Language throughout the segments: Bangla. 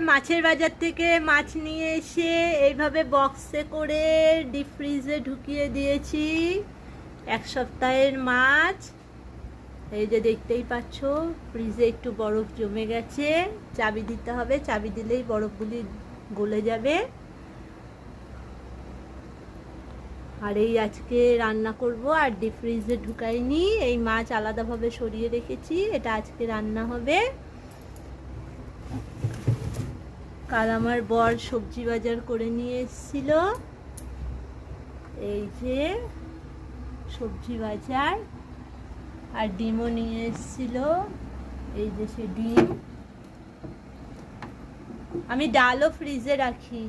মাছের বাজার থেকে মাছ নিয়ে এসে এইভাবে বক্সে করে ডিপ ফ্রিজে ঢুকিয়ে দিয়েছি। এক সপ্তাহের মাছ। এই যে দেখতেই পাচ্ছ, ফ্রিজে একটু বরফ জমে গেছে, চাবি দিতে হবে, চাবি দিলেই বরফগুলি গলে যাবে। আর এই আজকে রান্না করব, আর ডিপ ফ্রিজে ঢুকাইনি, এই মাছ আলাদাভাবে সরিয়ে রেখেছি, এটা আজকে রান্না হবে। কাল আমার বর সবজি বাজার করে নিয়ে এসেছিল, এই যে সবজি বাজার, আর ডিমও নিয়ে এসেছিল, এই যে সে ডিম। আমি ডালও ফ্রিজে রাখি,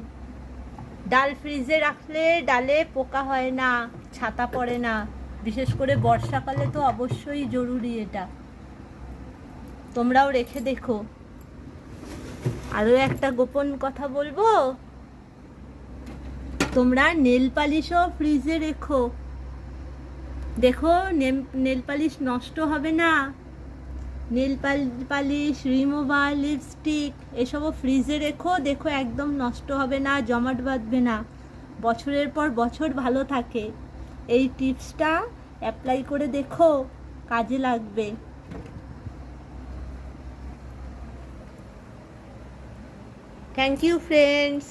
ডাল ফ্রিজে রাখলে ডালে পোকা হয় না, ছাতা পড়ে না, বিশেষ করে বর্ষাকালে তো অবশ্যই জরুরি এটা, তোমরাও রেখে দেখো। আরও একটা গোপন কথা বলবো, তোমরা নেল পালিশও ফ্রিজে রেখো, দেখো নেল পালিশ নষ্ট হবে না। নেল পালিশ, রিমুভার, লিপস্টিক এসবও ফ্রিজে রেখো, দেখো একদম নষ্ট হবে না, জমাট বাঁধবে না, বছরের পর বছর ভালো থাকে। এই টিপসটা অ্যাপ্লাই করে দেখো, কাজে লাগবে। Thank you friends.